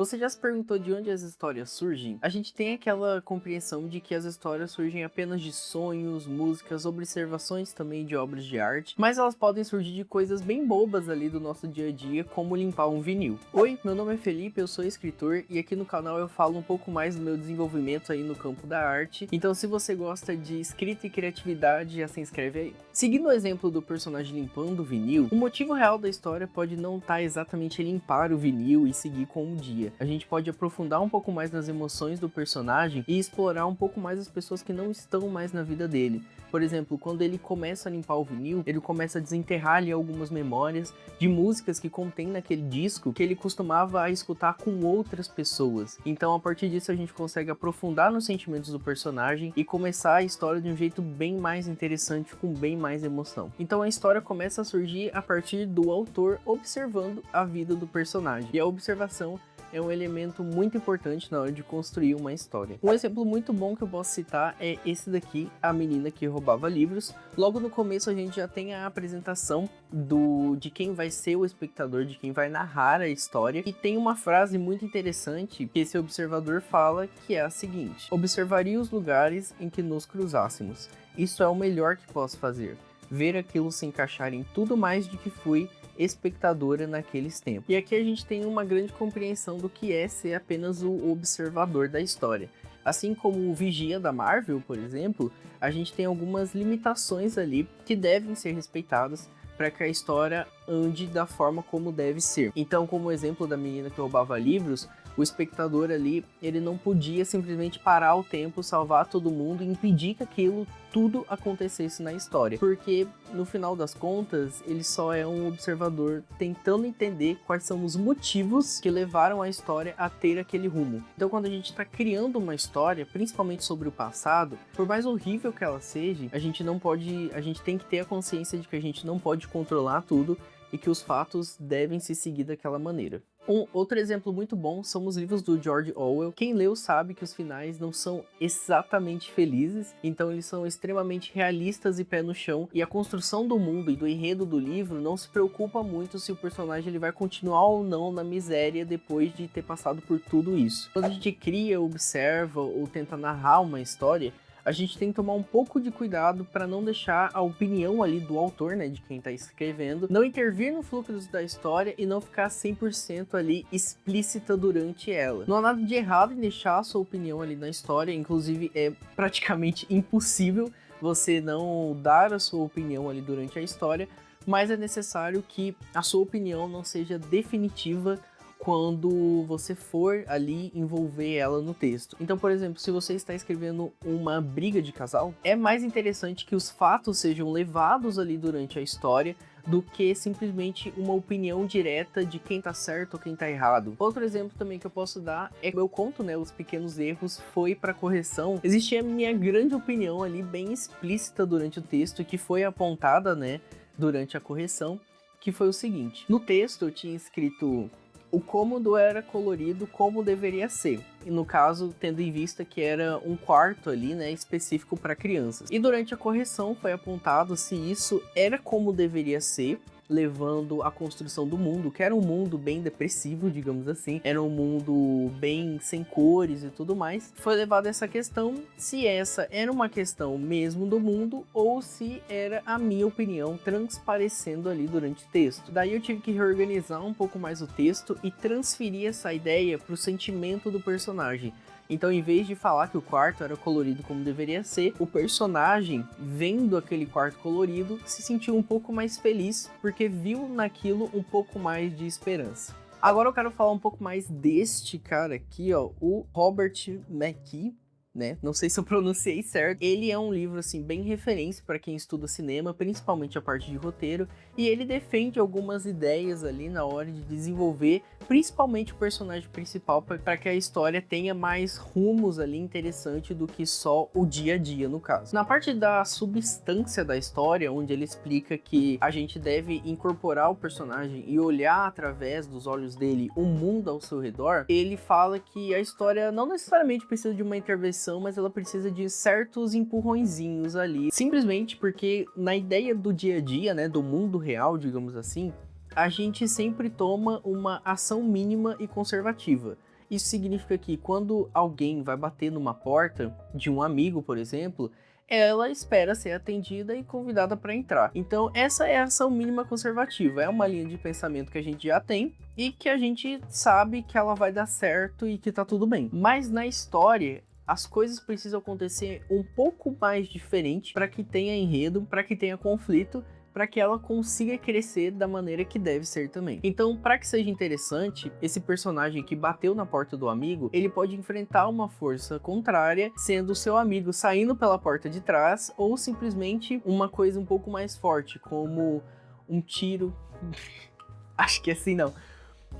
Você já se perguntou de onde as histórias surgem? A gente tem aquela compreensão de que as histórias surgem apenas de sonhos, músicas, observações também de obras de arte, mas elas podem surgir de coisas bem bobas ali do nosso dia a dia, como limpar um vinil. Oi, meu nome é Felipe, eu sou escritor e aqui no canal eu falo um pouco mais do meu desenvolvimento aí no campo da arte, então se você gosta de escrita e criatividade, já se inscreve aí. Seguindo o exemplo do personagem limpando o vinil, o motivo real da história pode não estar exatamente em limpar o vinil e seguir com o dia. A gente pode aprofundar um pouco mais nas emoções do personagem e explorar um pouco mais as pessoas que não estão mais na vida dele. Por exemplo, quando ele começa a limpar o vinil, ele começa a desenterrar ali algumas memórias de músicas que contém naquele disco que ele costumava escutar com outras pessoas. Então, a partir disso, a gente consegue aprofundar nos sentimentos do personagem e começar a história de um jeito bem mais interessante, com bem mais emoção. Então, a história começa a surgir a partir do autor observando a vida do personagem. E a observação é um elemento muito importante na hora de construir uma história. Um exemplo muito bom que eu posso citar é esse daqui, A Menina que Roubava Livros. Logo no começo a gente já tem a apresentação de quem vai ser o espectador, de quem vai narrar a história, e tem uma frase muito interessante que esse observador fala, que é a seguinte: observaria os lugares em que nos cruzássemos. Isso é o melhor que posso fazer. Ver aquilo se encaixar em tudo mais de que fui espectadora naqueles tempos. E aqui a gente tem uma grande compreensão do que é ser apenas o observador da história. Assim como o Vigia da Marvel, por exemplo, a gente tem algumas limitações ali que devem ser respeitadas para que a história ande da forma como deve ser. Então, como exemplo da menina que roubava livros, o espectador ali, ele não podia simplesmente parar o tempo, salvar todo mundo e impedir que aquilo tudo acontecesse na história. Porque, no final das contas, ele só é um observador tentando entender quais são os motivos que levaram a história a ter aquele rumo. Então, quando a gente está criando uma história, principalmente sobre o passado, por mais horrível que ela seja, a gente tem que ter a consciência de que a gente não pode controlar tudo e que os fatos devem se seguir daquela maneira. Um outro exemplo muito bom são os livros do George Orwell. Quem leu sabe que os finais não são exatamente felizes, então eles são extremamente realistas e pé no chão, e a construção do mundo e do enredo do livro não se preocupa muito se o personagem ele vai continuar ou não na miséria depois de ter passado por tudo isso. Quando a gente cria, observa ou tenta narrar uma história, a gente tem que tomar um pouco de cuidado para não deixar a opinião ali do autor, né, de quem está escrevendo, não intervir no fluxo da história e não ficar 100% ali explícita durante ela. Não há nada de errado em deixar a sua opinião ali na história, inclusive é praticamente impossível você não dar a sua opinião ali durante a história, mas é necessário que a sua opinião não seja definitiva quando você for ali envolver ela no texto. Então, por exemplo, se você está escrevendo uma briga de casal, é mais interessante que os fatos sejam levados ali durante a história do que simplesmente uma opinião direta de quem tá certo ou quem tá errado. Outro exemplo também que eu posso dar é que meu conto, né, Os Pequenos Erros, foi para correção. Existe a minha grande opinião ali bem explícita durante o texto que foi apontada, né, durante a correção, que foi o seguinte: no texto eu tinha escrito o cômodo era colorido como deveria ser, e no caso, tendo em vista que era um quarto ali, né, específico para crianças. E durante a correção foi apontado se isso era como deveria ser, levando a construção do mundo, que era um mundo bem depressivo, digamos assim, era um mundo bem sem cores e tudo mais. Foi levada essa questão, se essa era uma questão mesmo do mundo, ou se era a minha opinião transparecendo ali durante o texto. Daí eu tive que reorganizar um pouco mais o texto e transferir essa ideia para o sentimento do personagem. Então, em vez de falar que o quarto era colorido como deveria ser, o personagem, vendo aquele quarto colorido, se sentiu um pouco mais feliz, porque viu naquilo um pouco mais de esperança. Agora eu quero falar um pouco mais deste cara aqui, ó, o Robert McKee, né? Não sei se eu pronunciei certo. Ele é um livro assim bem referência para quem estuda cinema, principalmente a parte de roteiro, e ele defende algumas ideias ali na hora de desenvolver, principalmente o personagem principal, para que a história tenha mais rumos ali interessantes do que só o dia a dia, no caso. Na parte da substância da história, onde ele explica que a gente deve incorporar o personagem e olhar através dos olhos dele o mundo ao seu redor, ele fala que a história não necessariamente precisa de uma intervenção, mas ela precisa de certos empurrõezinhos ali, simplesmente porque na ideia do dia a dia, né, do mundo real, digamos assim, a gente sempre toma uma ação mínima e conservativa. Isso significa que quando alguém vai bater numa porta de um amigo, por exemplo, ela espera ser atendida e convidada para entrar. Então essa é a ação mínima conservativa, é uma linha de pensamento que a gente já tem e que a gente sabe que ela vai dar certo e que tá tudo bem. Mas na história, as coisas precisam acontecer um pouco mais diferente para que tenha enredo, para que tenha conflito, para que ela consiga crescer da maneira que deve ser também. Então, para que seja interessante, esse personagem que bateu na porta do amigo, ele pode enfrentar uma força contrária, sendo seu amigo saindo pela porta de trás, ou simplesmente uma coisa um pouco mais forte, como um tiro... Acho que assim não.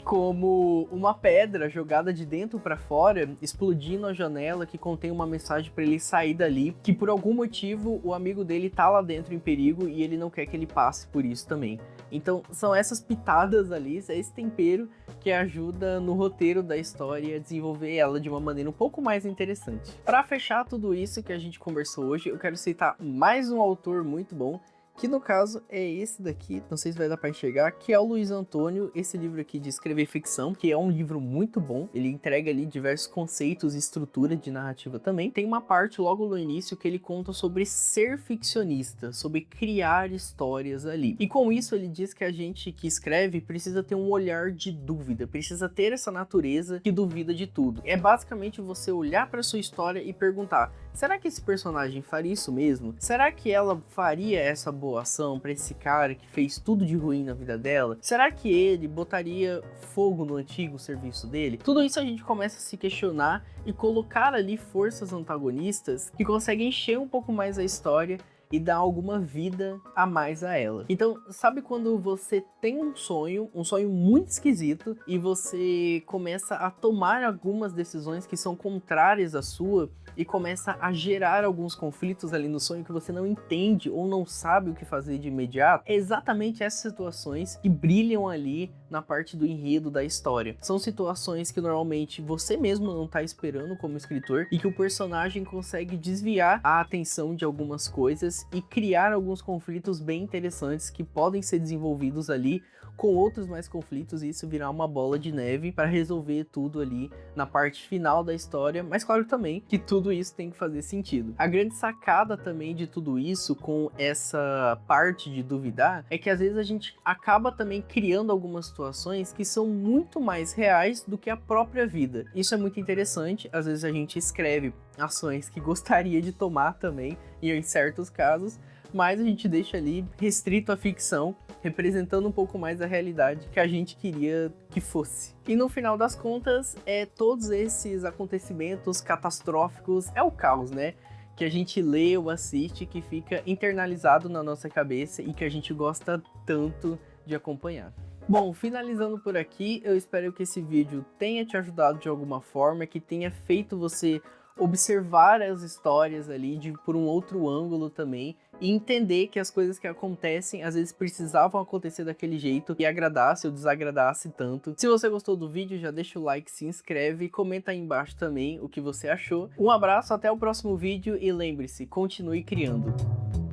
Como uma pedra jogada de dentro para fora, explodindo a janela que contém uma mensagem para ele sair dali, que por algum motivo o amigo dele tá lá dentro em perigo e ele não quer que ele passe por isso também. Então são essas pitadas ali, é esse tempero que ajuda no roteiro da história a desenvolver ela de uma maneira um pouco mais interessante. Para fechar tudo isso que a gente conversou hoje, eu quero citar mais um autor muito bom, que no caso é esse daqui, não sei se vai dar para enxergar, que é o Luiz Antônio, esse livro aqui de escrever ficção, que é um livro muito bom, ele entrega ali diversos conceitos e estrutura de narrativa também. Tem uma parte logo no início que ele conta sobre ser ficcionista, sobre criar histórias ali. E com isso ele diz que a gente que escreve precisa ter um olhar de dúvida, precisa ter essa natureza que duvida de tudo. É basicamente você olhar para sua história e perguntar: será que esse personagem faria isso mesmo? Será que ela faria essa boa ação para esse cara que fez tudo de ruim na vida dela? Será que ele botaria fogo no antigo serviço dele? Tudo isso a gente começa a se questionar e colocar ali forças antagonistas que conseguem encher um pouco mais a história e dar alguma vida a mais a ela. Então, sabe quando você tem um sonho muito esquisito, e você começa a tomar algumas decisões que são contrárias à sua, e começa a gerar alguns conflitos ali no sonho que você não entende ou não sabe o que fazer de imediato? É exatamente essas situações que brilham ali na parte do enredo da história. São situações que normalmente você mesmo não tá esperando como escritor, e que o personagem consegue desviar a atenção de algumas coisas e criar alguns conflitos bem interessantes que podem ser desenvolvidos ali com outros mais conflitos, e isso virar uma bola de neve para resolver tudo ali na parte final da história, mas claro também que tudo isso tem que fazer sentido. A grande sacada também de tudo isso, com essa parte de duvidar, é que às vezes a gente acaba também criando algumas situações que são muito mais reais do que a própria vida. Isso é muito interessante, às vezes a gente escreve ações que gostaria de tomar também, e em certos casos, mas a gente deixa ali restrito à ficção, representando um pouco mais a realidade que a gente queria que fosse. E no final das contas, todos esses acontecimentos catastróficos é o caos, né? Que a gente lê ou assiste, que fica internalizado na nossa cabeça e que a gente gosta tanto de acompanhar. Bom, finalizando por aqui, eu espero que esse vídeo tenha te ajudado de alguma forma, que tenha feito você observar as histórias ali por um outro ângulo também, e entender que as coisas que acontecem às vezes precisavam acontecer daquele jeito, e agradasse ou desagradasse tanto. Se você gostou do vídeo, já deixa o like, se inscreve e comenta aí embaixo também o que você achou. Um abraço, até o próximo vídeo, e lembre-se, continue criando.